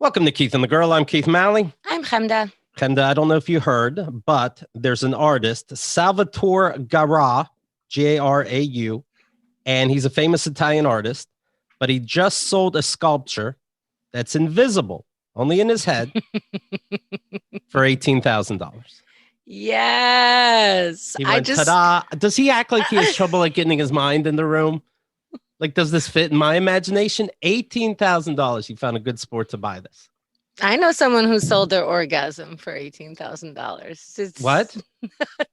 Welcome to Keith and the Girl. I'm Keith Malley. I'm Chemda. Chemda, I don't know if you heard, but there's an artist, Salvatore Garau, Garau, and he's a famous Italian artist, but he just sold a sculpture that's invisible, only in his head, for $18,000. Yes. He went, ta-da. Does he act like he has trouble like getting his mind in the room? Like, does this fit in my imagination? $18,000. He found a good sport to buy this. I know someone who sold their orgasm for $18,000. What?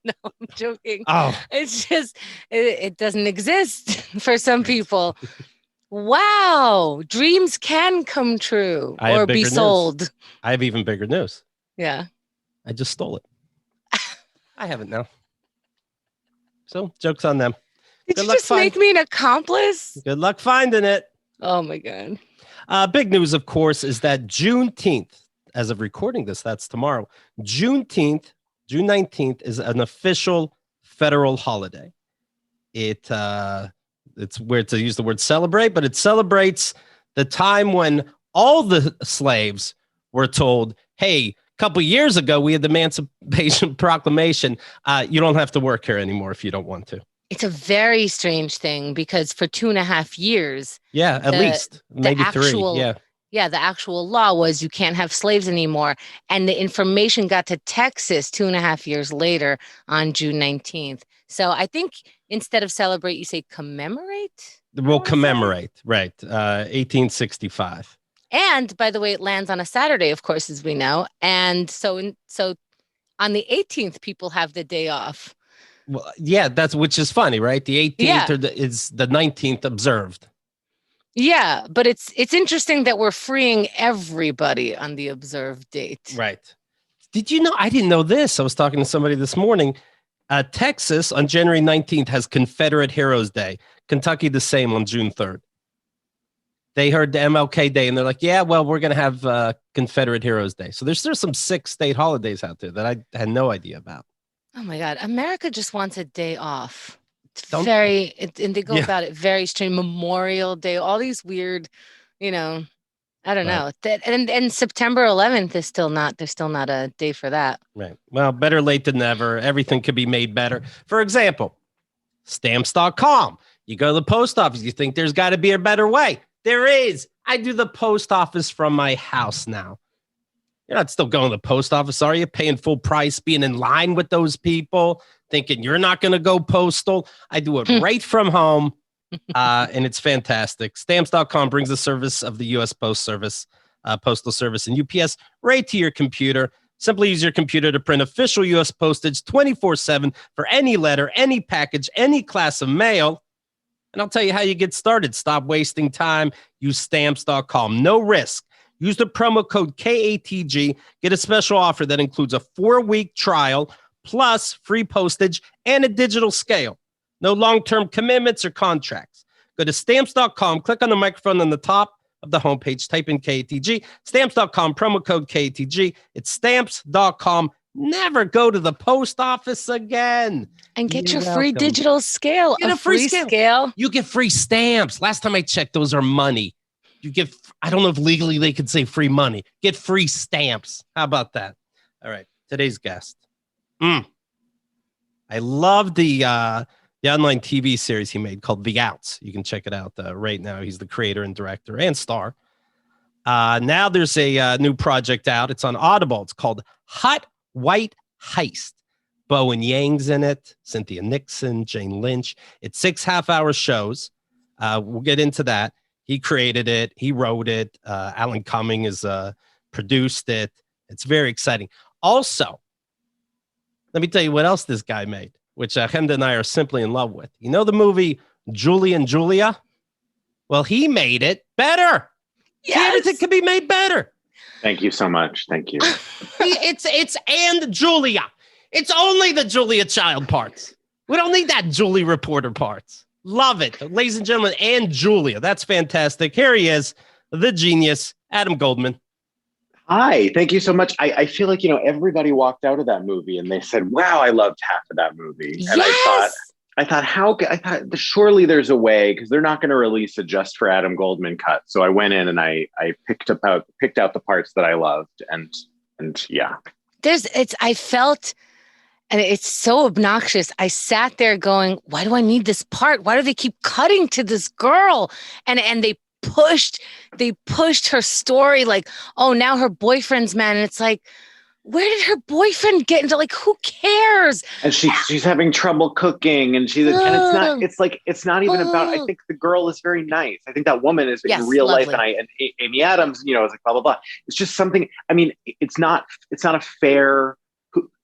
No, I'm joking. Oh, It's just, it doesn't exist for some people. Wow. Dreams can come true or be sold. News. I have even bigger news. Yeah. I just stole it. I have it now. So, joke's on them. Did you just make me an accomplice? Good luck finding it. Oh, my God. Big news, of course, is that Juneteenth, as of recording this, that's tomorrow. Juneteenth, June 19th, is an official federal holiday. It's weird to use the word celebrate, but it celebrates the time when all the slaves were told, hey, a couple years ago, we had the Emancipation Proclamation. You don't have to work here anymore if you don't want to. It's a very strange thing because for 2.5 years. Yeah, at least. Maybe 3. Yeah. Yeah, the actual law was you can't have slaves anymore. And the information got to Texas 2.5 years later on June 19th. So I think instead of celebrate, you say commemorate? We'll commemorate, right. 1865. And by the way, it lands on a Saturday, of course, as we know. And so on the 18th, people have the day off. Well, yeah, which is funny, right? The 18th is the 19th observed. Yeah, but it's interesting that we're freeing everybody on the observed date. Right. Did you know? I didn't know this. I was talking to somebody this morning. Texas on January 19th has Confederate Heroes Day. Kentucky the same on June 3rd. They heard the MLK Day and they're like, yeah, well, we're going to have Confederate Heroes Day. So there's some 6 state holidays out there that I had no idea about. Oh my God. America just wants a day off. And they go about it very strange. Memorial Day, all these weird, I don't know. And September 11th is there's still not a day for that. Right. Well, better late than never. Everything could be made better. For example, stamps.com. You go to the post office, you think there's got to be a better way. There is. I do the post office from my house now. You're not still going to the post office, are you? Paying full price, being in line with those people, thinking you're not going to go postal. I do it right from home, and it's fantastic. Stamps.com brings the service of the U.S. Postal Service, and UPS right to your computer. Simply use your computer to print official U.S. postage 24/7 for any letter, any package, any class of mail. And I'll tell you how you get started. Stop wasting time. Use Stamps.com. No risk. Use the promo code KATG. Get a special offer that includes a 4-week trial plus free postage and a digital scale. No long-term commitments or contracts. Go to Stamps.com. Click on the microphone on the top of the homepage. Type in KATG. Stamps.com. Promo code KATG. It's Stamps.com. Never go to the post office again. And get your free digital scale. Get a free scale. You get free stamps. Last time I checked, those are money. You get, I don't know if legally they could say free money. Get free stamps. How about that? All right. Today's guest. I love the online TV series he made called The Outs. You can check it out right now. He's the creator and director and star. Now there's a new project out. It's on Audible. It's called Hot White Heist. Bowen Yang's in it. Cynthia Nixon, Jane Lynch. It's 6 half-hour shows. We'll get into that. He created it. He wrote it. Alan Cumming has produced it. It's very exciting. Also, let me tell you what else this guy made, which Chemda and I are simply in love with. You know the movie Julie and Julia? Well, he made it better. Yes. See, everything can be made better. Thank you so much. Thank you. It's and Julia. It's only the Julia Child parts. We don't need that Julie Reporter parts. Love it. Ladies and gentlemen, and Julia. That's fantastic. Here he is, the genius, Adam Goldman. Hi, thank you so much. I feel like, everybody walked out of that movie and they said, wow, I loved half of that movie. Yes! And I thought, I thought, surely there's a way, because they're not going to release a just for Adam Goldman cut. So I went in and I picked out the parts that I loved, and yeah. I felt, and it's so obnoxious. I sat there going, why do I need this part? Why do they keep cutting to this girl? And they pushed her story like, oh, now her boyfriend's mad. And it's like, where did her boyfriend get into? Like, who cares? And she's having trouble cooking, and it's not even about. I think the girl is very nice. I think that woman is in real life, and Amy Adams, is like blah blah blah. It's just something. I mean, it's not a fair.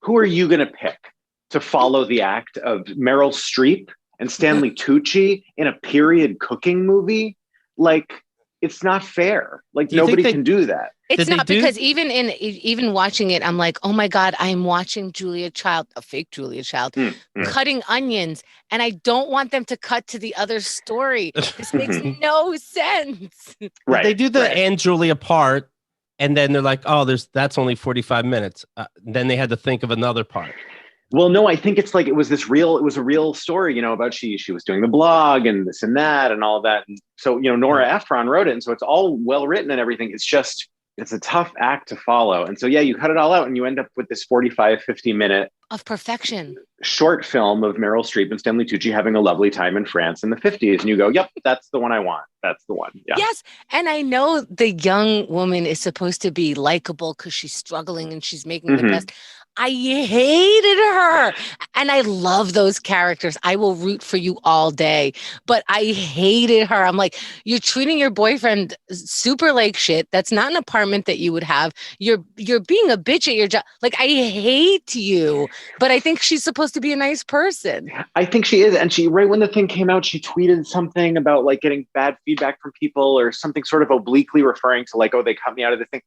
Who are you going to pick to follow the act of Meryl Streep and Stanley Tucci in a period cooking movie? Like, it's not fair. Like, nobody can do that. It's not, because even watching it, I'm like, oh my God, I'm watching Julia Child, a fake Julia Child, cutting onions, and I don't want them to cut to the other story. This makes no sense. Right. They do the and Julia part, and then they're like, oh, that's only 45 minutes. Then they had to think of another part. Well, no, I think it's like it was a real story, about she was doing the blog and this and that and all of that. And so, Nora Ephron wrote it. And so it's all well written and everything. It's a tough act to follow. And so, yeah, you cut it all out and you end up with this 45, 50 minute of perfection short film of Meryl Streep and Stanley Tucci having a lovely time in France in the 50s. And you go, yep, that's the one I want. That's the one. Yeah. Yes. And I know the young woman is supposed to be likable because she's struggling and she's making the best. I hated her. And I love those characters. I will root for you all day. But I hated her. I'm like, you're treating your boyfriend super like shit. That's not an apartment that you would have. You're being a bitch at your job. Like, I hate you. But I think she's supposed to be a nice person. I think she is. And right when the thing came out, she tweeted something about like getting bad feedback from people or something sort of obliquely referring to like, oh, they cut me out of the thing.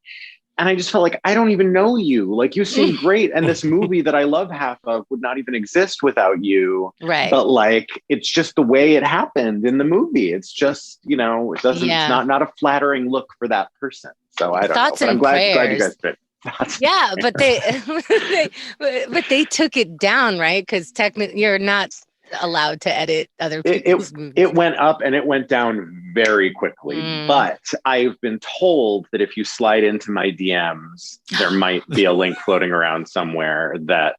And I just felt like, I don't even know you. Like, you seem great. And this movie that I love half of would not even exist without you. Right. But like, it's just the way it happened in the movie. It's just, it doesn't, it's not a flattering look for that person. So I don't know. But I'm glad you guys did. Yeah, but they took it down, right? Because technically you're not allowed to edit other people's movies. It went up and it went down very quickly. But I've been told that if you slide into my DMs, there might be a link floating around somewhere that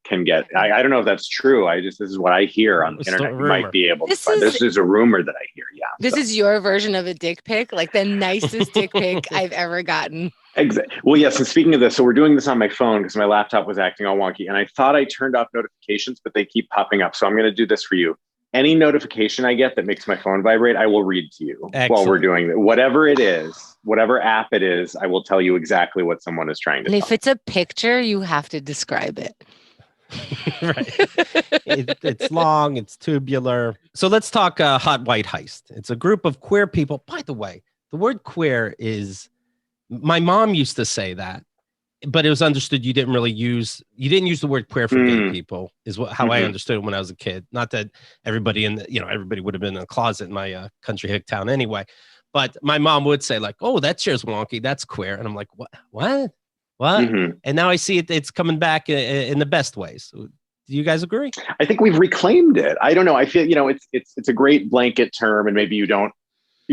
can get. I don't know if that's true. This is what I hear on the internet. You might be able to find. This is a rumor that I hear. Yeah. This is your version of a dick pic, like the nicest dick pic I've ever gotten. Exactly. Well, yes. And speaking of this, so we're doing this on my phone because my laptop was acting all wonky, and I thought I turned off notifications, but they keep popping up. So I'm going to do this for you. Any notification I get that makes my phone vibrate, I will read to you. Excellent. While we're doing it. Whatever it is, whatever app it is, I will tell you exactly what someone is trying to. And if it's a picture, you have to describe it. Right. It's long. It's tubular. So let's talk Hot White Heist. It's a group of queer people. By the way, the word queer is. My mom used to say that, but it was understood you didn't use the word queer for gay people is how I understood it when I was a kid. Not that everybody everybody would have been in a closet in my country hick town anyway, but my mom would say like, oh, that chair's wonky. That's queer. And I'm like, what? And now I see it's coming back in the best ways. Do you guys agree? I think we've reclaimed it. I don't know. I feel, it's a great blanket term, and maybe you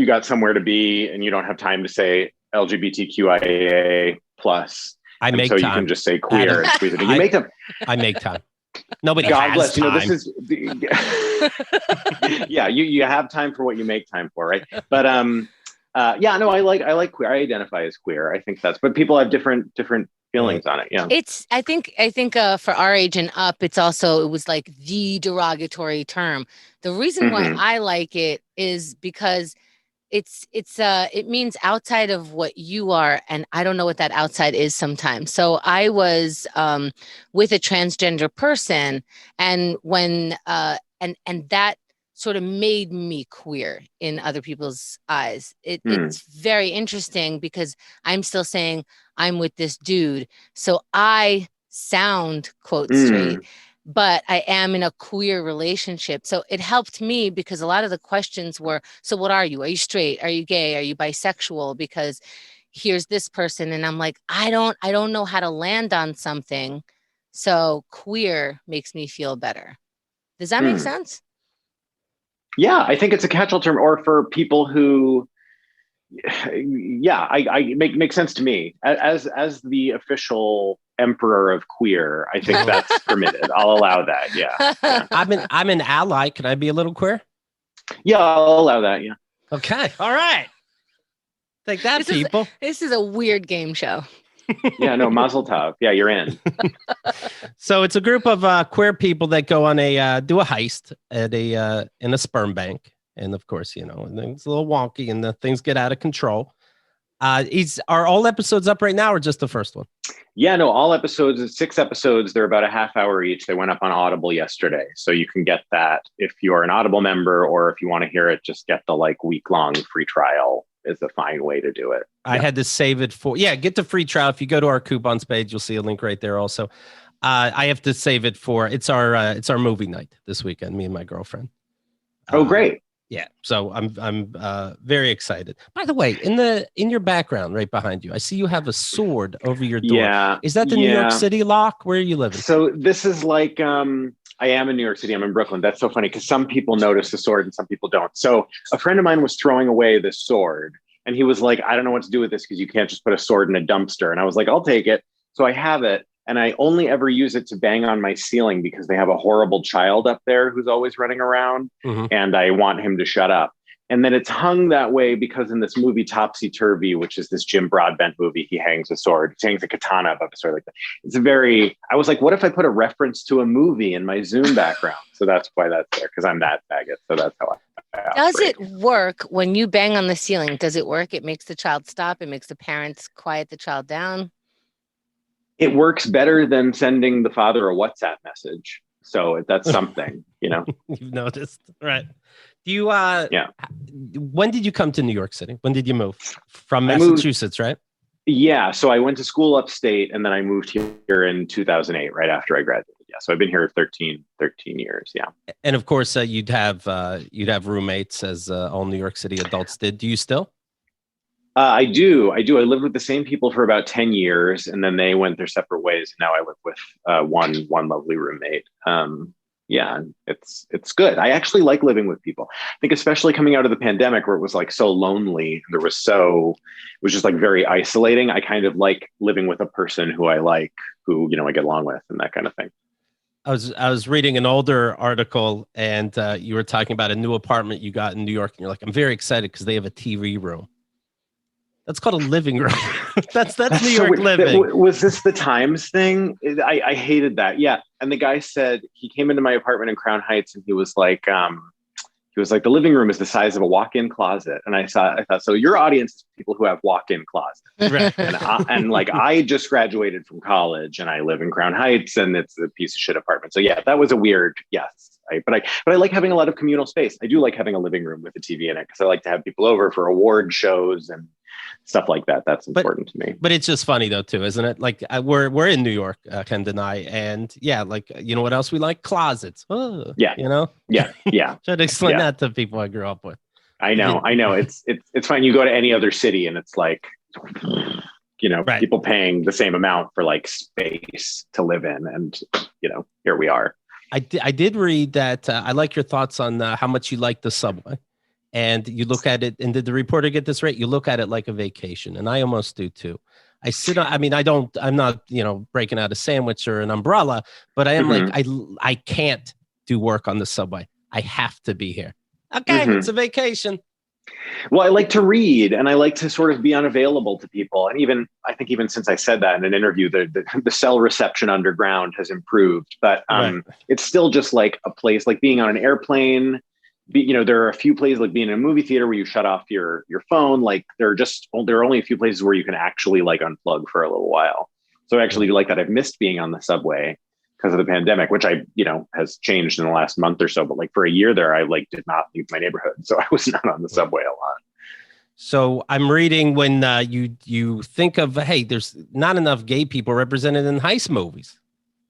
got somewhere to be and you don't have time to say LGBTQIA plus. I make so time. You can just say queer. You make them. I make time. Nobody God has bless. time. This is. Yeah, you have time for what you make time for, right? But yeah, no, I like queer. I identify as queer. I think but people have different feelings on it. Yeah, I think for our age and up, it was like the derogatory term. The reason why I like it is because it means outside of what you are, and I don't know what that outside is sometimes. So I was with a transgender person, and when and that sort of made me queer in other people's eyes. It's very interesting because I'm still saying I'm with this dude, so I sound quote straight. But I am in a queer relationship. So it helped me because a lot of the questions were, so what are you? Are you straight? Are you gay? Are you bisexual? Because here's this person. And I'm like, I don't know how to land on something. So queer makes me feel better. Does that make sense? Yeah, I think it's a catch-all term, or for people who, I make sense to me as the official emperor of queer. I think that's permitted. I'll allow that. Yeah. I'm an ally. Can I be a little queer? Yeah, I'll allow that. Yeah. Okay. All right. Take that, people. This is a weird game show. Yeah, no, Mazel Tov. Yeah, you're in. So it's a group of queer people that go on do a heist at in a sperm bank, and of course, it's a little wonky, and the things get out of control. Are all episodes up right now, or just the first one? Yeah, no, all episodes. 6 episodes. They're about a half hour each. They went up on Audible yesterday, so you can get that if you're an Audible member, or if you want to hear it, just get the week-long free trial. Is a fine way to do it. I had to save it get the free trial. If you go to our coupons page, you'll see a link right there also. I have to save it for it's our movie night this weekend, me and my girlfriend. Oh, great. Yeah. So I'm very excited. By the way, in your background right behind you, I see you have a sword over your door. Yeah. Is that the New York City lock? Where are you living? So this is I am in New York City. I'm in Brooklyn. That's so funny because some people notice the sword and some people don't. So a friend of mine was throwing away this sword and he was like, I don't know what to do with this because you can't just put a sword in a dumpster. And I was like, I'll take it. So I have it. And I only ever use it to bang on my ceiling because they have a horrible child up there who's always running around. Mm-hmm. And I want him to shut up. And then it's hung that way because in this movie Topsy Turvy, which is this Jim Broadbent movie, he hangs a sword, he hangs a katana above a sword like that. I was like, what if I put a reference to a movie in my Zoom background? So that's why that's there, because I'm that faggot. So that's how I Does it work when you bang on the ceiling? Does it work? It makes the child stop. It makes the parents quiet the child down. It works better than sending the father a WhatsApp message. So that's something, You've noticed, right? Do you? When did you come to New York City? When did you move from Massachusetts? Right? Yeah. So I went to school upstate, and then I moved here in 2008, right after I graduated. Yeah. So I've been here 13 years. Yeah. And of course, you'd have roommates, as all New York City adults did. Do you still? I do. I lived with the same people for about 10 years, and then they went their separate ways. Now I live with one lovely roommate. Yeah, it's good. I actually like living with people. I think especially coming out of the pandemic where it was so lonely, it was just very isolating. I kind of like living with a person who I like, who, I get along with and that kind of thing. I was reading an older article and you were talking about a new apartment you got in New York and you're like, I'm very excited because they have a TV room. That's called a living room. that's New York living. Was this the Times thing? I hated that. Yeah. And the guy said he came into my apartment in Crown Heights and he was like, the living room is the size of a walk-in closet. And I thought, so your audience is people who have walk-in closets. Right. And I just graduated from college and I live in Crown Heights and it's a piece of shit apartment. So yeah, that was a weird, yes. But I like having a lot of communal space. I do like having a living room with a TV in it because I like to have people over for award shows and stuff like that. That's important to me. But it's just funny though, too, isn't it? We're in New York, Ken and I, and yeah, what else we like? Closets. Oh, yeah. Yeah. Try to explain that to people I grew up with. I know. It's fine. You go to any other city and it's right. People paying the same amount for space to live in, and here we are. I did read that. I like your thoughts on how much you like the subway. And you look at it, and did the reporter get this right? You look at it like a vacation, and I almost do too. I'm not, breaking out a sandwich or an umbrella, but I am I can't do work on the subway. I have to be here. Okay, It's a vacation. Well, I like to read, and I like to sort of be unavailable to people. And I think even since I said that in an interview, the cell reception underground has improved, but It's still just like a place, like being on an airplane. There are a few places like being in a movie theater where you shut off your phone. There are only a few places where you can actually unplug for a little while. So I actually do like that. I've missed being on the subway because of the pandemic, which has changed in the last month or so. But for a year there, I did not leave my neighborhood. So I was not on the subway a lot. So I'm reading when you think of, hey, there's not enough gay people represented in heist movies.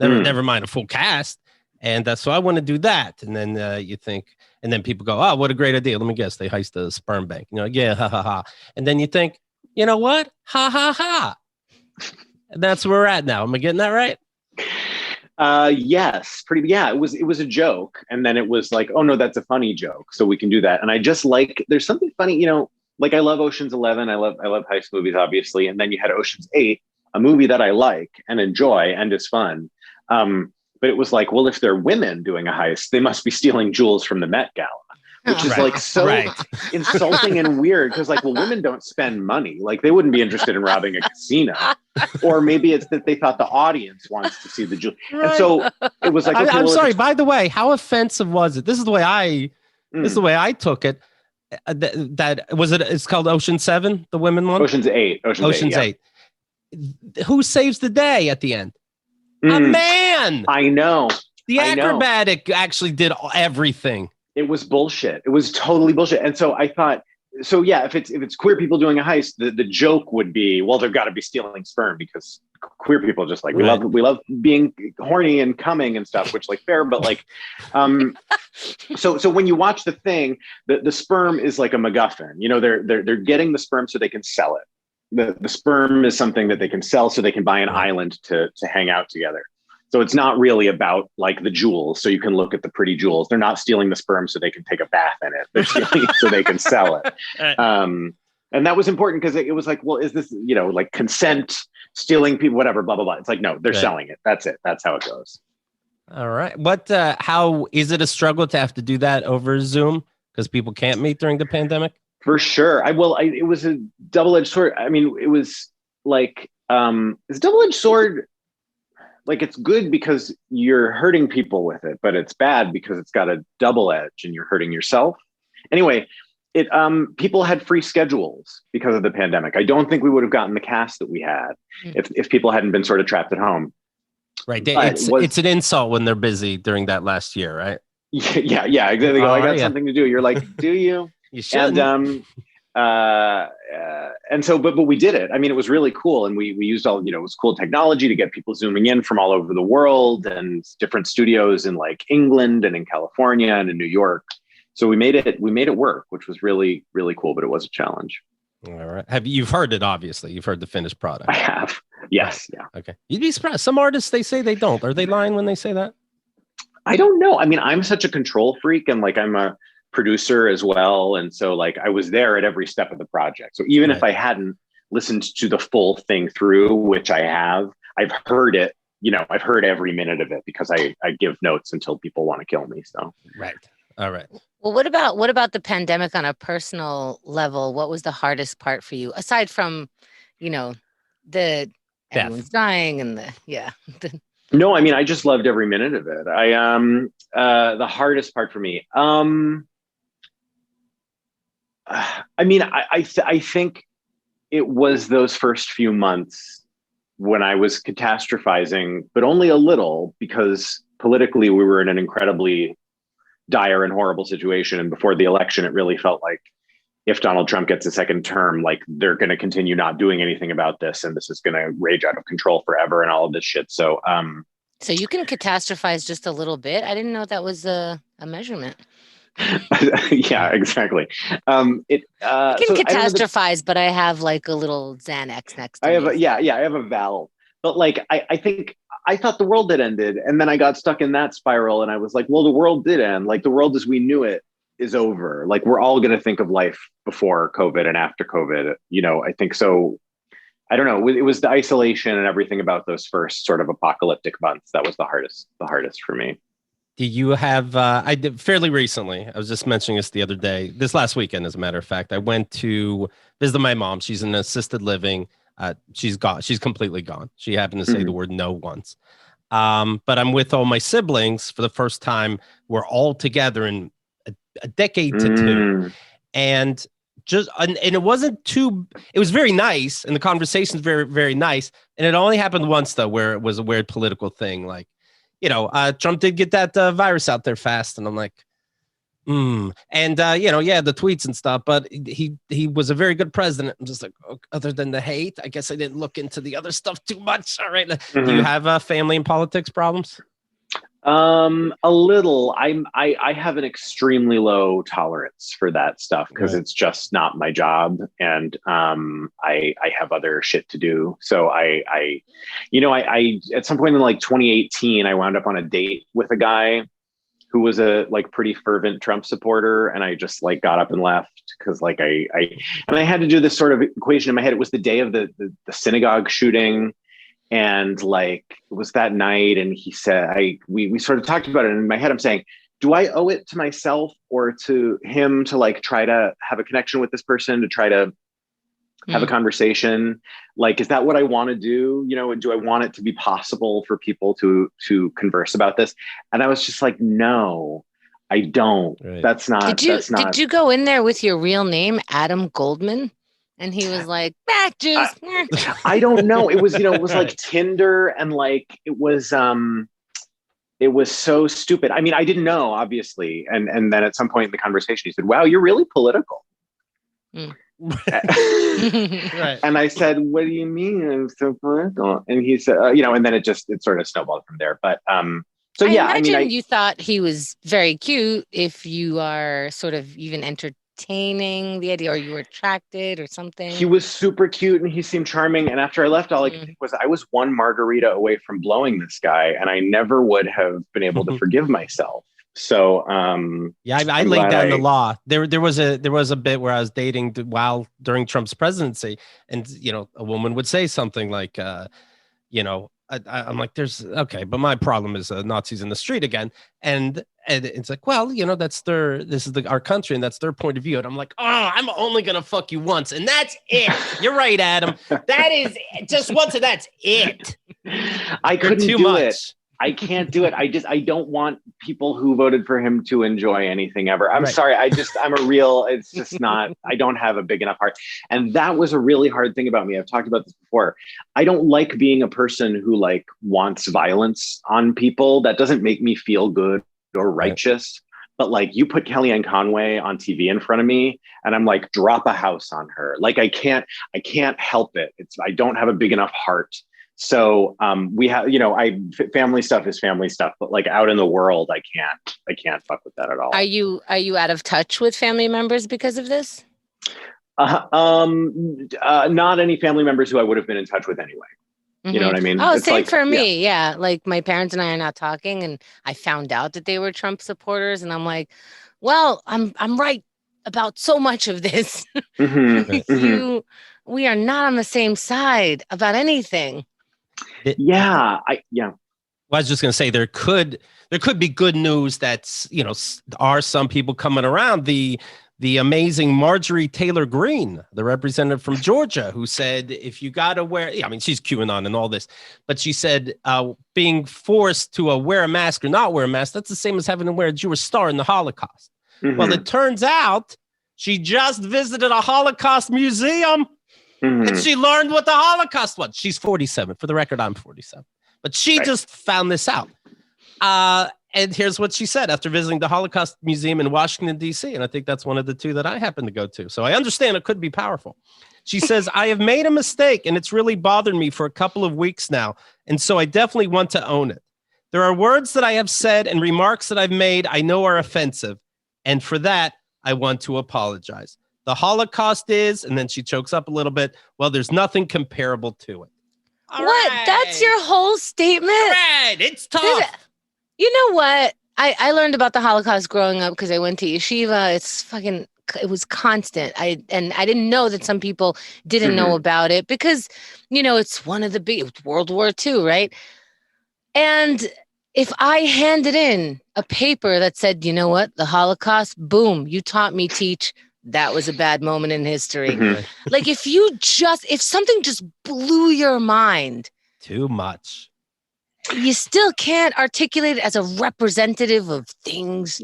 Never mind a full cast. And so I want to do that. And then you think, and then people go, oh, what a great idea. Let me guess. They heist a sperm bank. Yeah, ha, ha, ha. And then you think, you know what? Ha, ha, ha. And that's where we're at now. Am I getting that right? Yes, pretty. Yeah, it was a joke, and then it was like, oh no, that's a funny joke, so we can do that. And I just like, there's something funny, like I love Ocean's 11, I love heist movies, obviously, and then you had Ocean's 8, a movie that I like and enjoy and is fun. But it was like, well, if they're women doing a heist, they must be stealing jewels from the Met Gala, which is like so insulting and weird, because like, well, women don't spend money. Like they wouldn't be interested in robbing a casino. Or maybe it's that they thought the audience wants to see the jewel. Right. And so it was like, okay, I'm sorry, by the way, how offensive was it? This is the way I took it. That was it. It's called Ocean 7, the women one. Ocean's 8. Ocean's 8. Who saves the day at the end? A man. I know. The acrobatic actually did everything. It was bullshit. It was totally bullshit. And so I thought, so yeah, if it's queer people doing a heist, the joke would be, well, they've got to be stealing sperm, because queer people just like, we love being horny and coming and stuff, which like fair, but like, so when you watch the thing, the sperm is like a MacGuffin. They're getting the sperm so they can sell it. The sperm is something that they can sell so they can buy an island to hang out together. So it's not really about like the jewels, so you can look at the pretty jewels. They're not stealing the sperm so they can take a bath in it. They're stealing it so they can sell it. And that was important, because it was like, well, is this, like consent, stealing people, whatever, blah, blah, blah. It's like, no, they're selling it. That's it. That's how it goes. All right. How is it a struggle to have to do that over Zoom because people can't meet during the pandemic? For sure. It was a double-edged sword. I mean, it was like, it's a double-edged sword. Like, it's good because you're hurting people with it, but it's bad because it's got a double edge and you're hurting yourself. Anyway, people had free schedules because of the pandemic. I don't think we would have gotten the cast that we had if people hadn't been sort of trapped at home. Right. It's an insult when they're busy during that last year, right? Yeah. Exactly. They go, I got something to do. You're like, do you? You should. And so, but we did it. I mean, it was really cool. And we used all, it was cool technology to get people zooming in from all over the world, and different studios in like England and in California and in New York. So we made it work, which was really, really cool, but it was a challenge. All right. You've heard it, obviously. You've heard the finished product. I have. Yes. Yeah. Okay. You'd be surprised. Some artists, they say they don't. Are they lying when they say that? I don't know. I mean, I'm such a control freak, and like I'm a producer as well. And so like I was there at every step of the project. So even if I hadn't listened to the full thing through, which I have, I've heard it, I've heard every minute of it, because I give notes until people want to kill me. So. Right. All right. Well, what about the pandemic on a personal level? What was the hardest part for you, aside from, the everyone's dying and No, I mean, I just loved every minute of it. The hardest part for me, I mean, I think it was those first few months when I was catastrophizing, but only a little, because politically we were in an incredibly dire and horrible situation. And before the election, it really felt like if Donald Trump gets a second term, like they're going to continue not doing anything about this, and this is going to rage out of control forever and all of this shit. So, so you can catastrophize just a little bit. I didn't know that was a measurement. Yeah, exactly. I can catastrophize, but I have like a little Xanax next to me. I have a valve. But like, I thought the world had ended, and then I got stuck in that spiral, and I was like, well, the world did end. Like, the world as we knew it is over. Like, we're all going to think of life before COVID and after COVID, I think so. I don't know. It was the isolation and everything about those first sort of apocalyptic months that was the hardest for me. Do you have, I did fairly recently, I was just mentioning this the other day, this last weekend, as a matter of fact, I went to visit my mom. She's in assisted living. She's gone. She's completely gone. She happened to say the word no once. But I'm with all my siblings for the first time. We're all together in a decade to two. And it wasn't it was very nice. And the conversation's very, very nice. And it only happened once, though, where it was a weird political thing. Like, Trump did get that virus out there fast. And I'm like, And, the tweets and stuff, but he was a very good president. I'm just like, other than the hate, I guess I didn't look into the other stuff too much. All right. Do you have family and politics problems? A little. I have an extremely low tolerance for that stuff because it's just not my job, and I have other shit to do. So I at some point in like 2018, I wound up on a date with a guy who was a like pretty fervent Trump supporter, and I just like got up and left because like I had to do this sort of equation in my head. It was the day of the synagogue shooting. And like it was that night, and he said, we sort of talked about it. And in my head, I'm saying, do I owe it to myself or to him to like try to have a connection with this person, to try to have a conversation? Like, is that what I want to do? You know, do I want it to be possible for people to converse about this? And I was just like, no, I don't. Right. That's not. Did you go in there with your real name, Adam Goldman? And he was like, back juice. I don't know. It was, it was like Tinder, and like it was so stupid. I mean, I didn't know, obviously. And then at some point in the conversation, he said, wow, you're really political. Right. And I said, what do you mean I'm so political? And he said, and then it sort of snowballed from there. But so yeah, I imagine you thought he was very cute if you are sort of even entertaining the idea, or you were attracted or something. He was super cute and he seemed charming. And after I left, all I could think was I was one margarita away from blowing this guy, and I never would have been able to forgive myself. So I laid down the law. There was a bit where I was dating during Trump's presidency, and a woman would say something like I'm like, but my problem is Nazis in the street again. And it's like, well, this is our country, and that's their point of view. And I'm like, oh, I'm only going to fuck you once. And that's it. You're right, Adam. That is just once, and that's it. I couldn't do it. I can't do it. I don't want people who voted for him to enjoy anything ever. I'm sorry. It's just not, I don't have a big enough heart. And that was a really hard thing about me. I've talked about this before. I don't like being a person who like wants violence on people. That doesn't make me feel good or righteous. But like, you put Kellyanne Conway on TV in front of me, and I'm like, drop a house on her. Like, I can't help it. I don't have a big enough heart. So we have, family stuff is family stuff, but like out in the world, I can't fuck with that at all. Are you out of touch with family members because of this? Not any family members who I would have been in touch with anyway. Mm-hmm. You know what I mean? Oh, it's same for me. Yeah. Like my parents and I are not talking, and I found out that they were Trump supporters, and I'm like, well, I'm right about so much of this. Mm-hmm. We are not on the same side about anything. Well, I was just going to say there could be good news that's, are some people coming around. The amazing Marjorie Taylor Greene, the representative from Georgia, who said, if you got to wear, she's QAnon and all this, but she said being forced to wear a mask or not wear a mask, that's the same as having to wear a Jewish star in the Holocaust. Mm-hmm. Well, it turns out she just visited a Holocaust museum. Mm-hmm. And she learned what the Holocaust was. She's 47. For the record, I'm 47. But she just found this out. And here's what she said after visiting the Holocaust Museum in Washington, D.C. And I think that's one of the two that I happen to go to. So I understand it could be powerful. She says, I have made a mistake, and it's really bothered me for a couple of weeks now. And so I definitely want to own it. There are words that I have said and remarks that I've made I know are offensive. And for that, I want to apologize. The Holocaust is, and then she chokes up a little bit, well, there's nothing comparable to it. All what? Right. That's your whole statement? Right. It's tough. You know what? I learned about the Holocaust growing up because I went to yeshiva. It was constant. I didn't know that some people didn't know about it because, it's one of the big, World War II, right? And if I handed in a paper that said, you know what, the Holocaust, boom, you taught me, teach. That was a bad moment in history. Mm-hmm. Like if something just blew your mind too much, you still can't articulate it as a representative of things,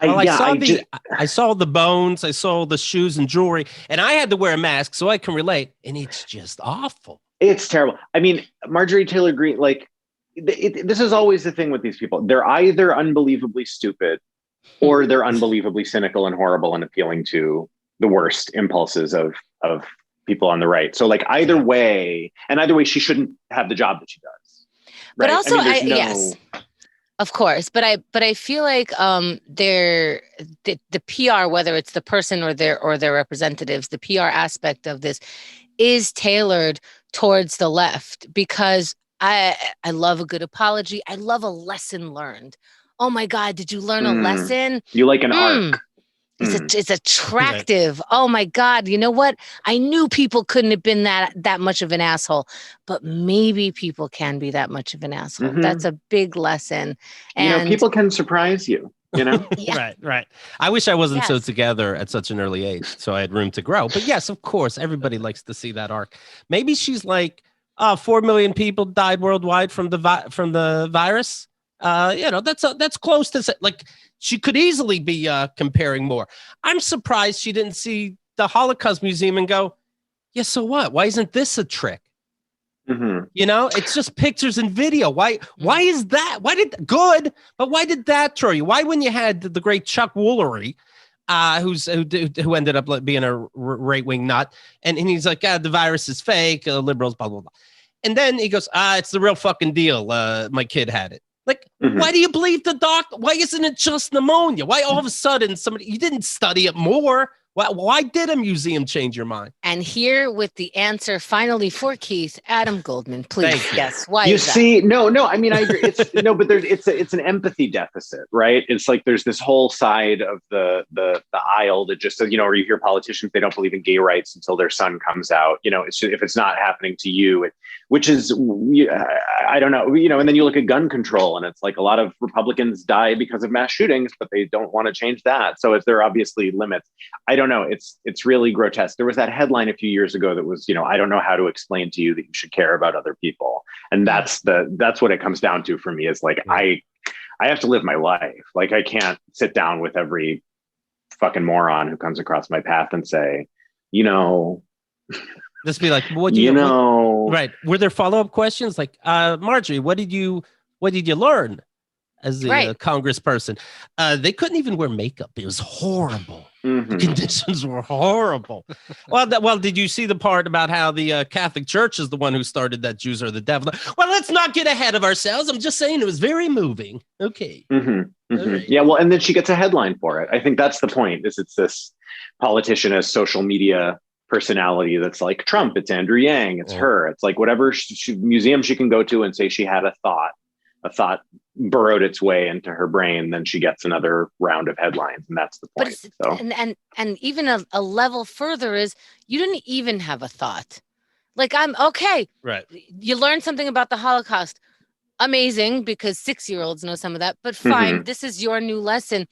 I saw the bones, I saw the shoes and jewelry, and I had to wear a mask, so I can relate. And it's just awful. It's terrible. I mean, Marjorie Taylor Greene, like this is always the thing with these people. They're either unbelievably stupid, or they're unbelievably cynical and horrible and appealing to the worst impulses of people on the right. So like either way, she shouldn't have the job that she does. Right? But also, yes. Of course, but I feel like the PR, whether it's the person or their representatives, the PR aspect of this is tailored towards the left, because I love a good apology. I love a lesson learned. Oh my God, did you learn a lesson? You like an arc. It's attractive. Right. Oh my God. You know what? I knew people couldn't have been that much of an asshole, but maybe people can be that much of an asshole. That's a big lesson. And people can surprise you, Yeah. Right. I wish I wasn't so together at such an early age, so I had room to grow. But yes, of course, everybody likes to see that arc. Maybe she's like, 4 million people died worldwide from the virus. That's close to, like, she could easily be comparing more. I'm surprised she didn't see the Holocaust Museum and go, yeah, so what? Why isn't this a trick? It's just pictures and video. Why is that? But why did that throw you? Why, when you had the great Chuck Woolery, who ended up being a right-wing nut, and he's like, the virus is fake, liberals, blah, blah, blah. And then he goes, it's the real fucking deal. My kid had it. Like, why do you believe the doctor? Why isn't it just pneumonia? Why all of a sudden you didn't study it more? Why did a museum change your mind? And here with the answer finally for Keith, Adam Goldman, please. Yes. Why? You see, no. I mean, I agree. It's no, but it's an empathy deficit, right? It's like there's this whole side of the aisle that just, or you hear politicians, they don't believe in gay rights until their son comes out. It's just, if it's not happening to you, which is, I don't know, and then you look at gun control, and it's like a lot of Republicans die because of mass shootings, but they don't want to change that. So there are obviously limits. I don't know. It's really grotesque. There was that headline a few years ago that was, I don't know how to explain to you that you should care about other people. And that's what it comes down to for me, is like, I have to live my life. Like, I can't sit down with every fucking moron who comes across my path and say, just be like, what right. Were there follow-up questions? Like, Marjorie, what did you learn as the congressperson? They couldn't even wear makeup. It was horrible. The conditions were horrible. Well, did you see the part about how the Catholic Church is the one who started that Jews are the devil? Well, let's not get ahead of ourselves. I'm just saying it was very moving. Okay. Right. Yeah, well, and then she gets a headline for it. I think that's the point, is it's this politician as social media personality that's like Trump, it's Andrew Yang, it's her. It's like whatever museum she can go to and say she had a thought burrowed its way into her brain, then she gets another round of headlines, and that's the point. And even a level further is, you didn't even have a thought. Like, I'm okay. Right. You learned something about the Holocaust. Amazing, because 6-year-olds know some of that, but fine. This is your new lesson.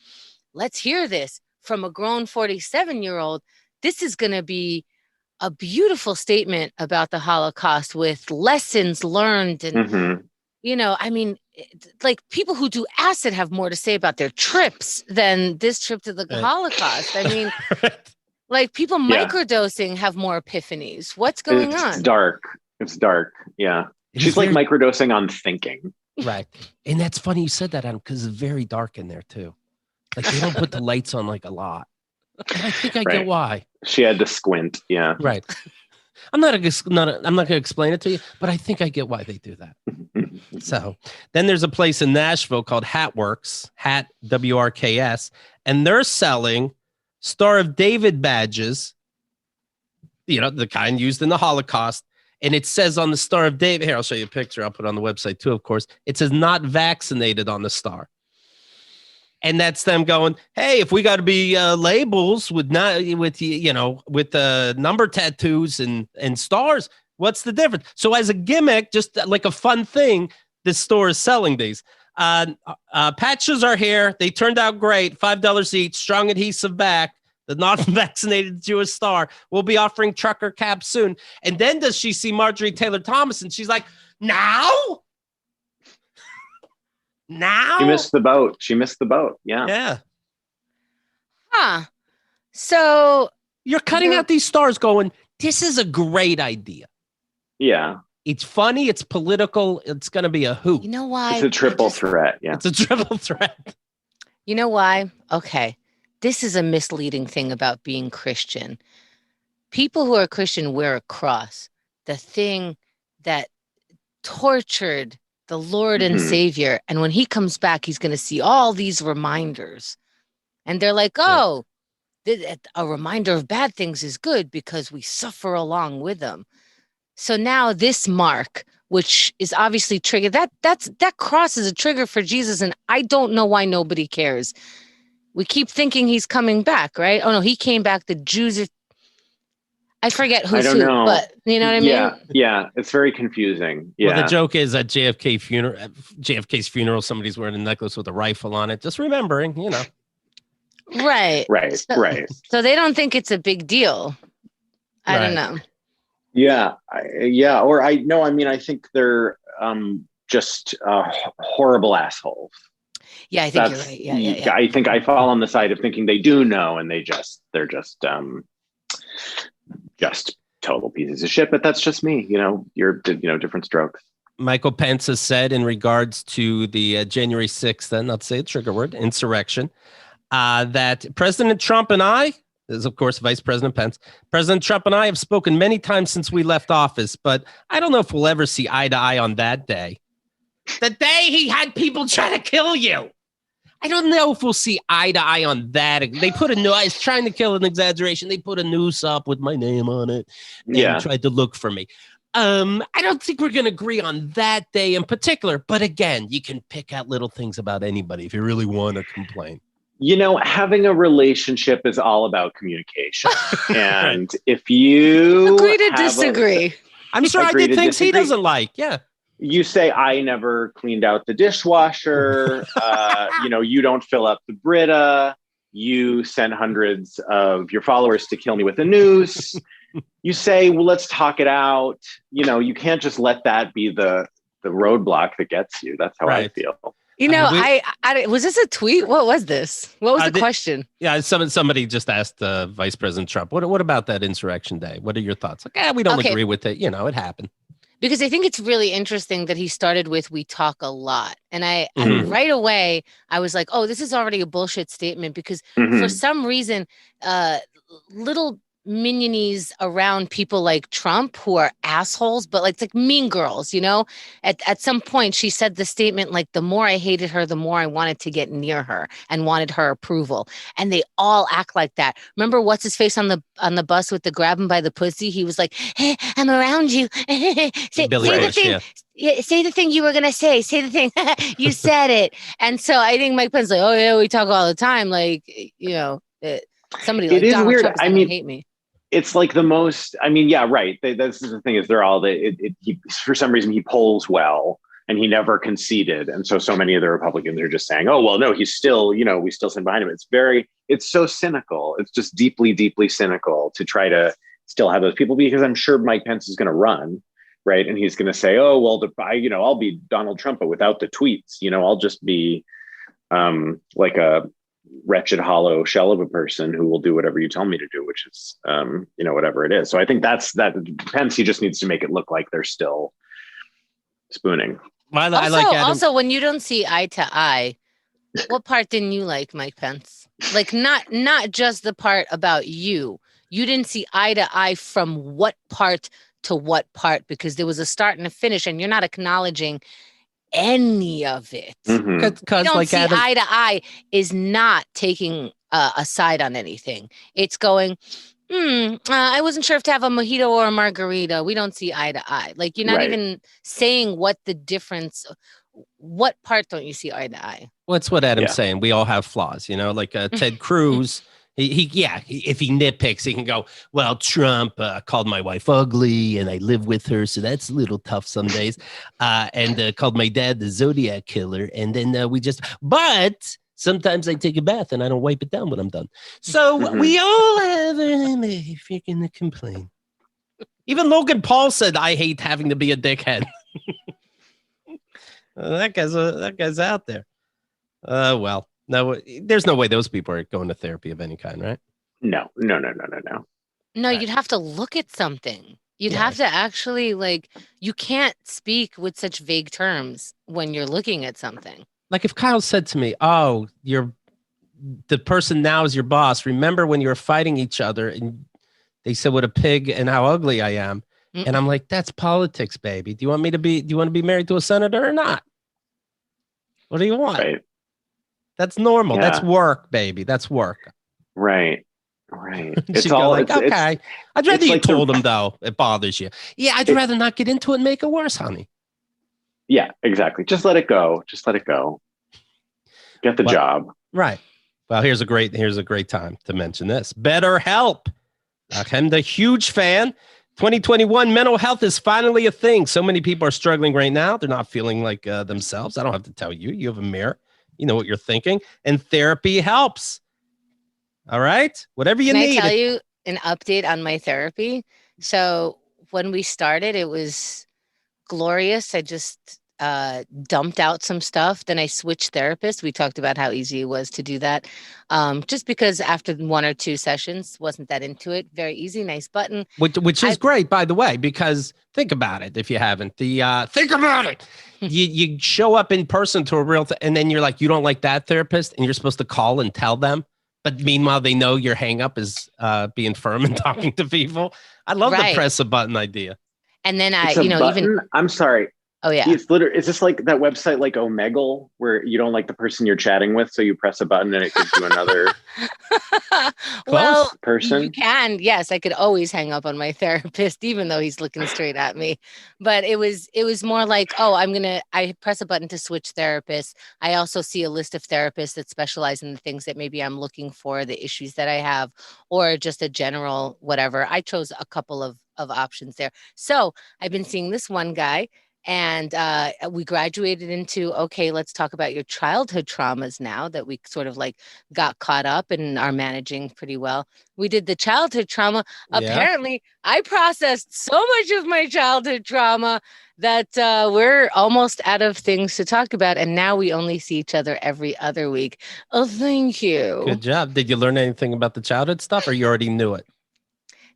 Let's hear this from a grown 47-year-old. This is going to be a beautiful statement about the Holocaust with lessons learned. And, I mean, like, people who do acid have more to say about their trips than this trip to the Holocaust. I mean, like, people microdosing have more epiphanies. What's going on? It's dark. Yeah. She's like microdosing on thinking. Right. And that's funny you said that, Adam, because it's very dark in there too. Like, they don't put the lights on like a lot. And I think I get why. She had to squint. Yeah. Right. I'm not going to explain it to you, but I think I get why they do that. So then there's a place in Nashville called Hatworks, WRKS, and they're selling Star of David badges, the kind used in the Holocaust. And it says on the Star of David, here, I'll show you a picture. I'll put it on the website too, of course. It says not vaccinated on the star. And that's them going, hey, if we got to be labels with number tattoos and stars, what's the difference? So as a gimmick, just like a fun thing, this store is selling these. Patches are here. They turned out great. $5 each. Strong adhesive back. The non-vaccinated Jewish star will be offering trucker cabs soon. And then does she see Marjorie Taylor Thomas, and she's like, now? She missed the boat. Yeah. Yeah. Huh. So you're cutting out these stars going, this is a great idea. Yeah. It's funny. It's political. It's going to be a hoot. You know why? It's a triple threat. Yeah. It's a triple threat. You know why? Okay. This is a misleading thing about being Christian. People who are Christian wear a cross. The thing that tortured the Lord and Savior. And when he comes back, he's going to see all these reminders. And they're like, oh, a reminder of bad things is good because we suffer along with them. So now this mark, which is obviously triggered, that cross is a trigger for Jesus. And I don't know why nobody cares. We keep thinking he's coming back, right? Oh no, he came back. The Jews I forget who's who, but you know what I mean? Yeah. It's very confusing. Yeah. Well, the joke is at JFK's funeral, somebody's wearing a necklace with a rifle on it. Just remembering, you know. Right. Right. So they don't think it's a big deal. I don't know. Yeah. I think they're just horrible assholes. Yeah, I think you're right. Yeah. I think I fall on the side of thinking they do know, and they're just total pieces of shit. But that's just me. Different strokes. Michael Pence has said in regards to the January 6th, then not to say a trigger word, insurrection, that President Trump and I, this is of course Vice President Pence, President Trump and I have spoken many times since we left office, but I don't know if we'll ever see eye to eye on that day. The day he had people try to kill you. I don't know if we'll see eye to eye on that. They put I was trying to kill an exaggeration. They put a noose up with my name on it and tried to look for me. I don't think we're going to agree on that day in particular. But again, you can pick out little things about anybody if you really want to complain. Having a relationship is all about communication. And if you agree to disagree, I'm sure I did things he doesn't like. Yeah. You say, I never cleaned out the dishwasher. You don't fill up the Brita. You send hundreds of your followers to kill me with a noose. You say, well, let's talk it out. You can't just let that be the roadblock that gets you. That's how I feel. I was this a tweet? What was this? What was the question? Yeah, somebody just asked Vice President Trump, what about that insurrection day? What are your thoughts? Like, we don't agree with it. It happened. Because I think it's really interesting that he started with, we talk a lot. And I right away, I was like, oh, this is already a bullshit statement because for some reason, little minionese around people like Trump who are assholes, but it's like mean girls, at some point she said the statement, like, the more I hated her, the more I wanted to get near her and wanted her approval. And they all act like that. Remember what's his face on the bus with the grab him by the pussy? He was like, hey, I'm around you. say the thing. Yeah, say the thing you were going to say. Say the thing. You said it. And so I think Mike Pence like, oh yeah, we talk all the time. Like, somebody like Donald weird. Trump is going to hate me. It's like the most, right. This is the thing is they're all he, for some reason he polls well and he never conceded. And so many of the Republicans are just saying, oh, well, no, he's still, we still stand behind him. It's so cynical. It's just deeply, deeply cynical to try to still have those people because I'm sure Mike Pence is going to run. Right. And he's going to say, oh, well, I'll be Donald Trump, but without the tweets, I'll just be like a wretched hollow shell of a person who will do whatever you tell me to do, which is whatever it is. So I think that Pence, he just needs to make it look like they're still spooning. Also, when you don't see eye to eye, what part didn't you like, Mike Pence? Like not just the part about you didn't see eye to eye from what part to what part, because there was a start and a finish and you're not acknowledging any of it. Because don't see eye to eye is not taking a side on anything. It's going, I wasn't sure if to have a mojito or a margarita. We don't see eye to eye. Like you're not even saying what the difference. What part don't you see eye to eye? Well, it's what Adam's saying. We all have flaws, like Ted Cruz. If he nitpicks, he can go, well, Trump called my wife ugly and I live with her. So that's a little tough some days. And called my dad the Zodiac killer. And then but sometimes I take a bath and I don't wipe it down when I'm done. So we all have if you're going to complain. Even Logan Paul said, I hate having to be a dickhead. That guy's out there. Well. No, there's no way those people are going to therapy of any kind, right? No. No, you'd have to look at something. You'd have to actually, you can't speak with such vague terms when you're looking at something. Like if Kyle said to me, oh, the person now is your boss. Remember when you were fighting each other and they said what a pig and how ugly I am. And I'm like, that's politics, baby. Do you want to be married to a senator or not? What do you want? Right. That's normal. Yeah. That's work, baby. That's work. Right. It's all like, okay. I'd rather you told him though. It bothers you. Yeah, I'd rather not get into it and make it worse, honey. Yeah, exactly. Just let it go. Get the job. Right. Well, here's a great time to mention this. BetterHelp. I'm the huge fan. 2021 mental health is finally a thing. So many people are struggling right now. They're not feeling like themselves. I don't have to tell you. You have a mirror. You know what you're thinking. And therapy helps. All right? Whatever you need. Can I tell you an update on my therapy? So when we started, it was glorious. I just dumped out some stuff. Then I switched therapists. We talked about how easy it was to do that. Just because after 1 or 2 sessions, wasn't that into it. Very easy, nice button. Which is great, by the way, because think about it. If you haven't, think about it. You show up in person to a real, and then you're like, you don't like that therapist, and you're supposed to call and tell them. But meanwhile, they know your hang up is being firm and talking to people. I love the press a button idea. And then I'm sorry. Oh yeah. It's literally, is this like that website like Omegle where you don't like the person you're chatting with, so you press a button and it gives you another person? You can. Yes, I could always hang up on my therapist, even though he's looking straight at me. But it was more like, I press a button to switch therapists. I also see a list of therapists that specialize in the things that maybe I'm looking for, the issues that I have, or just a general whatever. I chose a couple of options there. So I've been seeing this one guy. And we graduated into, okay, let's talk about your childhood traumas now that we sort of like got caught up and are managing pretty well. We did the childhood trauma. Yeah. Apparently, I processed so much of my childhood trauma that we're almost out of things to talk about. And now we only see each other every other week. Oh, thank you. Good job. Did you learn anything about the childhood stuff, or you already knew it?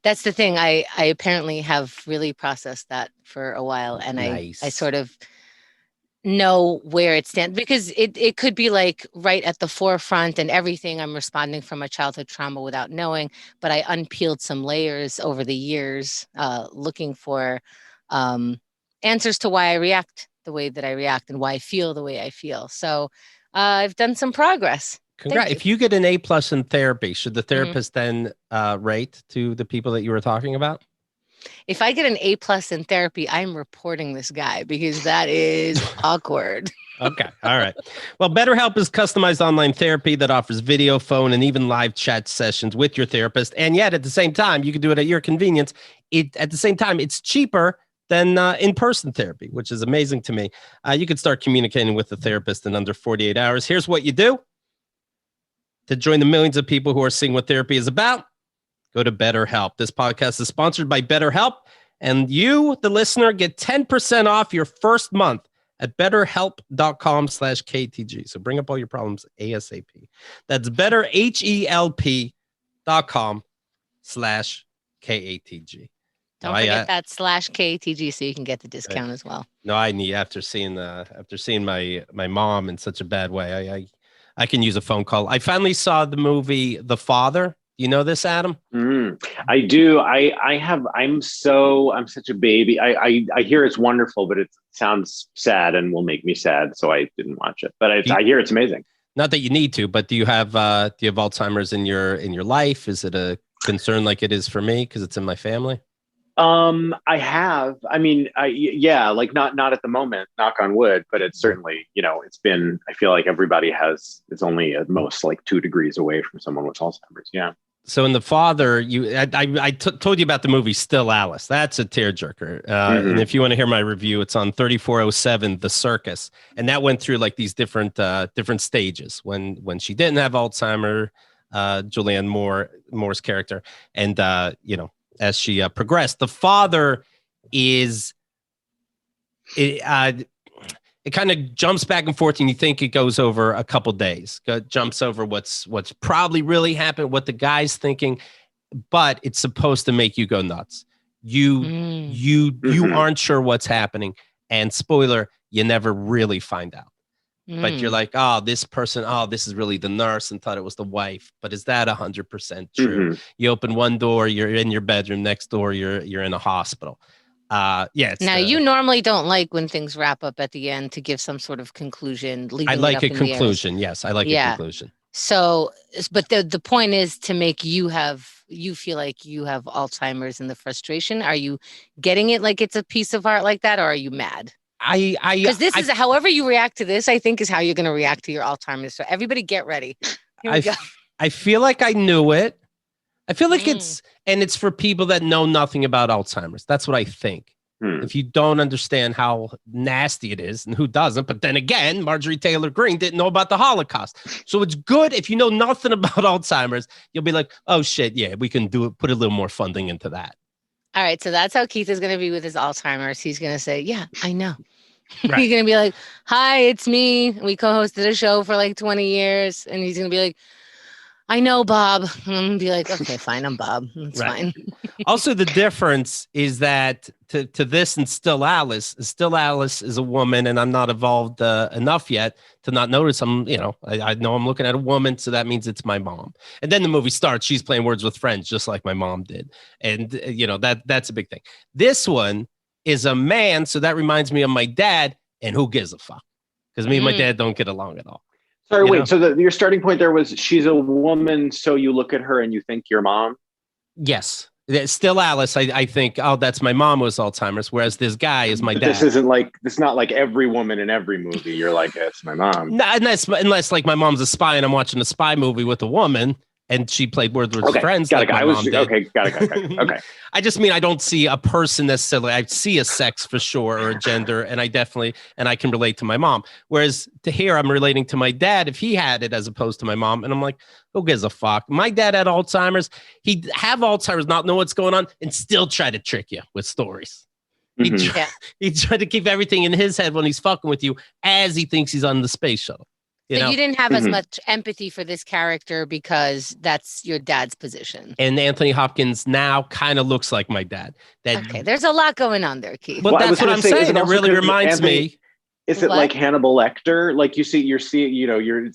That's the thing. I apparently have really processed that for a while, and nice. I sort of know where it stands, because it could be like right at the forefront and everything. I'm responding from a childhood trauma without knowing, but I unpeeled some layers over the years, looking for answers to why I react the way that I react and why I feel the way I feel. So I've done some progress. Congrats. If you get an A+ in therapy, should the therapist then rate to the people that you were talking about? If I get an A+ in therapy, I'm reporting this guy, because that is awkward. Okay. All right. Well, BetterHelp is customized online therapy that offers video, phone, and even live chat sessions with your therapist. And yet at the same time, you can do it at your convenience. At the same time, it's cheaper than in-person therapy, which is amazing to me. You can start communicating with the therapist in under 48 hours. Here's what you do. To join the millions of people who are seeing what therapy is about, go to BetterHelp. This podcast is sponsored by BetterHelp, and you, the listener, get 10% off your first month at betterhelp.com/KTG. So bring up all your problems ASAP. That's betterhelp.com/KATG. Don't forget that /KTG so you can get the discount as well. No, I need, after seeing my mom in such a bad way, I can use a phone call. I finally saw the movie The Father. You know this, Adam? I do. I'm such a baby. I hear it's wonderful, but it sounds sad and will make me sad. So I didn't watch it, but I hear it's amazing. Not that you need to, but do you have Alzheimer's in your life? Is it a concern like it is for me because it's in my family? I have. I mean, like not at the moment, knock on wood, but it's certainly, it's been, I feel like everybody it's only at most like 2 degrees away from someone with Alzheimer's. Yeah. So in The Father, I told you about the movie Still Alice. That's a tearjerker. And if you want to hear my review, it's on 3407 The Circus. And that went through like these different stages when she didn't have Alzheimer's, Julianne Moore's character. And, as she progressed, The Father is it kind of jumps back and forth, and you think it goes over a couple days. Jumps over what's probably really happened, what the guy's thinking, but it's supposed to make you go nuts. You aren't sure what's happening, and spoiler, you never really find out. But you're like, oh, this person, this is really the nurse, and thought it was the wife. But is that 100% true? You open one door, you're in your bedroom. Next door, you're in a hospital. Now you normally don't like when things wrap up at the end to give some sort of conclusion. I like a conclusion. Yes, I like a conclusion. So, but the point is to make you feel like you have Alzheimer's and the frustration. Are you getting it like it's a piece of art like that, or are you mad? Because this is however you react to this, I think is how you're going to react to your Alzheimer's. So everybody get ready. Here we go. I feel like I knew it. I feel like it's for people that know nothing about Alzheimer's. That's what I think. If you don't understand how nasty it is, and who doesn't, but then again, Marjorie Taylor Greene didn't know about the Holocaust. So it's good if you know nothing about Alzheimer's, you'll be like, oh shit, yeah, we can do it, put a little more funding into that. All right, so that's how Keith is going to be with his Alzheimer's. He's going to say, yeah, I know. Right. He's going to be like, hi, it's me. We co-hosted a show for like 20 years. And he's going to be like, I know, Bob. And I'm going to be like, okay, fine, I'm Bob. It's fine. Also, the difference is that to this and Still Alice is a woman, and I'm not evolved enough yet to not notice I know I'm looking at a woman, so that means it's my mom. And then the movie starts, she's playing Words with Friends, just like my mom did. And, that's a big thing. This one is a man, so that reminds me of my dad, and who gives a fuck? Because me and my dad don't get along at all. Sorry, wait. So your starting point there was she's a woman, so you look at her and you think your mom? Yes. Still Alice, I think, oh, that's my mom was Alzheimer's, whereas this guy is my dad. It's not like every woman in every movie. You're like, it's my mom. No, unless like my mom's a spy and I'm watching a spy movie with a woman. And she played Words with Friends. Got it. Okay. I just mean I don't see a person necessarily. I see a sex for sure or a gender, and I can relate to my mom. Whereas to here, I'm relating to my dad if he had it as opposed to my mom, and I'm like, who gives a fuck? My dad had Alzheimer's. He'd have Alzheimer's, not know what's going on, and still try to trick you with stories. He'd try to keep everything in his head when he's fucking with you, as he thinks he's on the space shuttle. You didn't have as much empathy for this character because that's your dad's position. And Anthony Hopkins now kind of looks like my dad. Okay, there's a lot going on there, Keith. Well, that's what I'm saying. It really reminds me. Is it like Hannibal Lecter? Like it's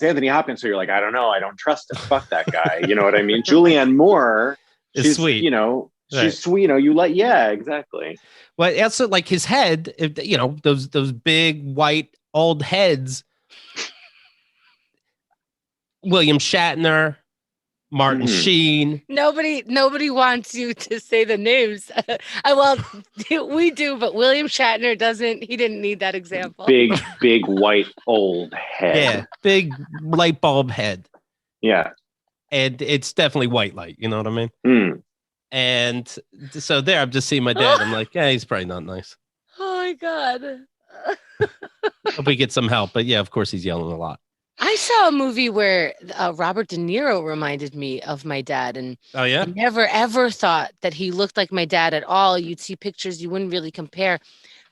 Anthony Hopkins, so you're like, I don't know, I don't trust him. Fuck that guy. You know what I mean? Julianne Moore is sweet. She's sweet. Exactly. Well, also like his head, those big white old heads. William Shatner, Martin Sheen. Nobody wants you to say the names. Well, we do, but William Shatner doesn't. He didn't need that example. Big white old head. Yeah, big light bulb head. Yeah. And it's definitely white light. You know what I mean? And so there, I'm just seeing my dad. I'm like, yeah, he's probably not nice. Oh my God. Hope we get some help. But yeah, of course, he's yelling a lot. I saw a movie where Robert De Niro reminded me of my dad. And oh, yeah? I never, ever thought that he looked like my dad at all. You'd see pictures, you wouldn't really compare.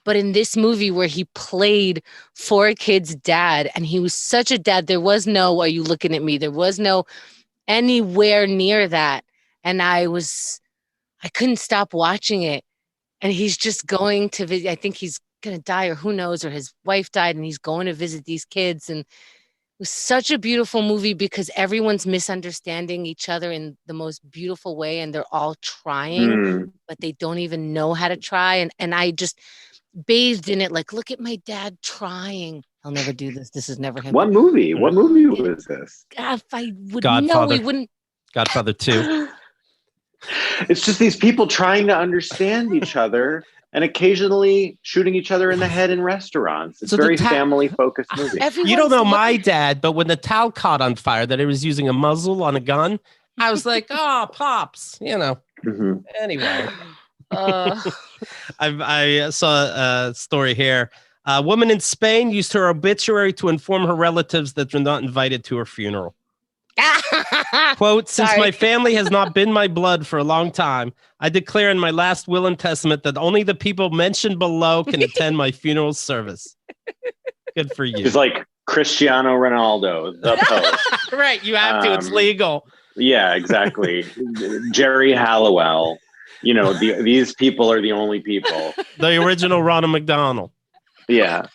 But in this movie where he played 4 kids' dad, and he was such a dad, there was no, are you looking at me? There was no anywhere near that. And I couldn't stop watching it. And he's just going to visit, I think he's going to die or who knows, or his wife died and he's going to visit these kids. And it was such a beautiful movie because everyone's misunderstanding each other in the most beautiful way. And they're all trying, but they don't even know how to try. And I just bathed in it. Like, look at my dad trying. I'll never do this. This is never him. What movie was this? If I would Godfather. know, we wouldn't. Godfather 2. It's just these people trying to understand each other and occasionally shooting each other in the head in restaurants. It's a very family-focused movie. You don't know my dad, but when the towel caught on fire that he was using a muzzle on a gun, I was like, oh, Pops, Anyway. I saw a story here. A woman in Spain used her obituary to inform her relatives that they're not invited to her funeral. Quote, since my family has not been my blood for a long time, I declare in my last will and testament that only the people mentioned below can attend my funeral service. Good for you. It's like Cristiano Ronaldo, the Pope. Right, you have to. It's legal. Yeah, exactly. Jerry Halliwell. These people are the only people. The original Ronald McDonald. Yeah.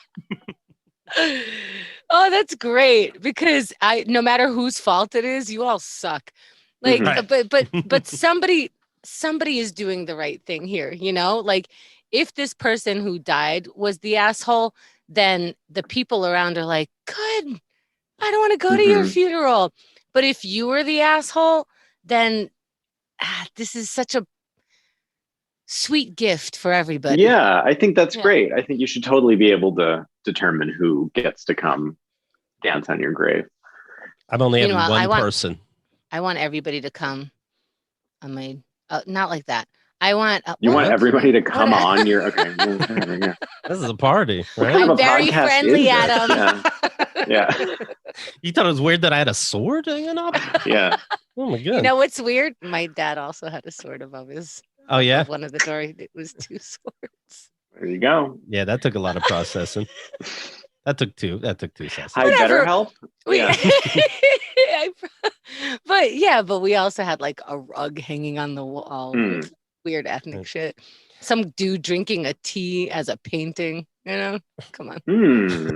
Oh, that's great because no matter whose fault it is, you all suck. Like, right. but somebody somebody is doing the right thing here, like if this person who died was the asshole, then the people around are like, good, I don't want to go to your funeral. But if you were the asshole, then this is such a sweet gift for everybody. Yeah, I think that's great. I think you should totally be able to determine who gets to come dance on your grave. I've only had one person. I want everybody to come on my, not like that. I want. You want everybody to come on your. Okay. Yeah. This is a party, right? I'm very friendly, Adam. Yeah. You thought it was weird that I had a sword hanging up? Yeah. Oh my god. You know what's weird? My dad also had a sword above his. Oh yeah. One of the doors. It was 2 swords. There you go. Yeah, that took a lot of processing. That took 2 sessions. Hi, BetterHelp. Yeah. But we also had like a rug hanging on the wall. Weird ethnic shit. Some dude drinking a tea as a painting. Come on.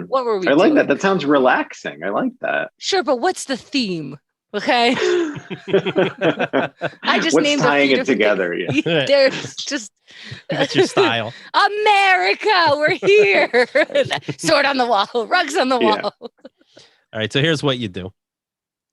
What were we? I like that. That sounds relaxing. I like that. Sure, but what's the theme? Okay. I just named tying it together. Yeah. There's just that's your style. America, we're here. Sword on the wall, rugs on the wall. Yeah. All right, so here's what you do.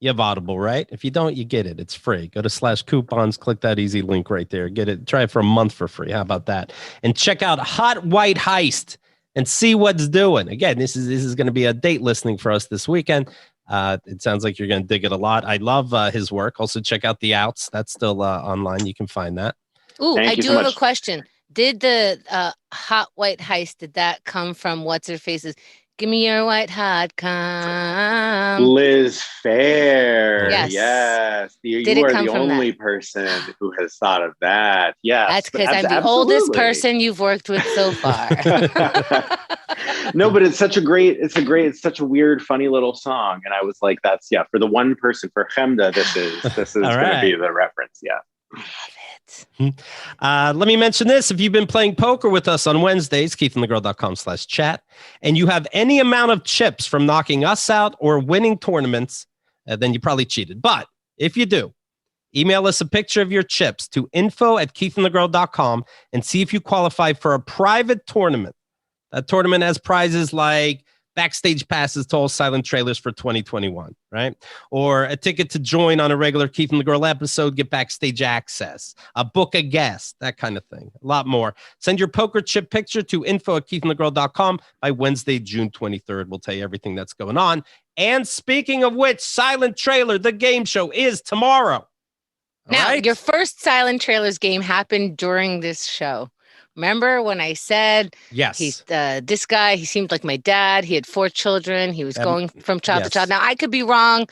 You have Audible, right? If you don't, you get it. It's free. Go to /coupons, click that easy link right there. Get it. Try it for a month for free. How about that? And check out Hot White Heist and see what's doing. Again, this is going to be a date listening for us this weekend. It sounds like you're going to dig it a lot. I love his work. Also, check out The Outs. That's still online. You can find that. Ooh, I do have a question. Did the Hot White Heist, did that come from What's Her Face's Give Me Your White Hot Come? Liz Phair. Yes. You are the only person who has thought of that. Yes. That's because I'm the oldest person you've worked with so far. No, but it's such a weird, funny little song. And I was like, for the one person, for Chemda, this is going to be the reference. Yeah. I love it. Let me mention this. If you've been playing poker with us on Wednesdays, keithandthegirl.com/chat, and you have any amount of chips from knocking us out or winning tournaments, then you probably cheated. But if you do, email us a picture of your chips to info@keithandthegirl.com and see if you qualify for a private tournament. That tournament has prizes like backstage passes to all silent trailers for 2021, right? Or a ticket to join on a regular Keith and the Girl episode, get backstage access, a book a guest, that kind of thing. A lot more. Send your poker chip picture to info@keithandthegirl.com by Wednesday, June 23rd. We'll tell you everything that's going on. And speaking of which, Silent Trailer, the game show, is tomorrow. Now, your first Silent Trailers game happened during this show. Remember when I said, yes, he's this guy, he seemed like my dad. He had 4 children. He was going from child to child. Now, I could be wrong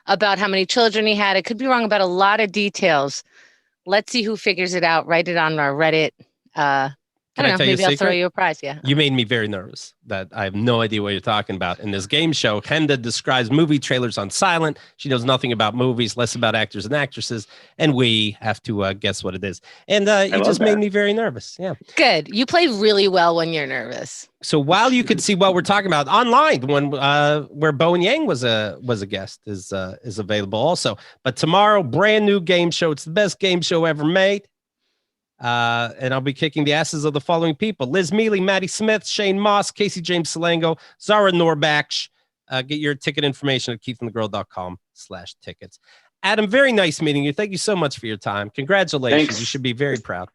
about how many children he had. I could be wrong about a lot of details. Let's see who figures it out. Write it on our Reddit. I don't know. Maybe I'll throw you a prize. Yeah. You made me very nervous that I have no idea what you're talking about. In this game show, Chemda describes movie trailers on silent. She knows nothing about movies, less about actors and actresses, and we have to guess what it is. And you just made me very nervous. Yeah. Good. You play really well when you're nervous. So while you could see what we're talking about online, when where Bowen Yang was a guest is available also. But tomorrow, brand new game show. It's the best game show ever made. And I'll be kicking the asses of the following people: Liz Mealy, Maddie Smith, Shane Moss, Casey James Salango, Zara Norbach. Get your ticket information at keithandthegirl.com/tickets. Adam, very nice meeting you. Thank you so much for your time. Congratulations. Thanks. You should be very proud.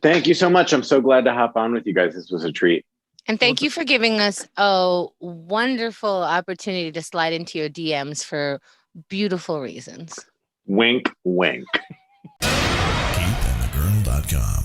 Thank you so much. I'm so glad to hop on with you guys. This was a treat. And thank you for giving us a wonderful opportunity to slide into your DMs for beautiful reasons. Wink, wink. keithandthegirl.com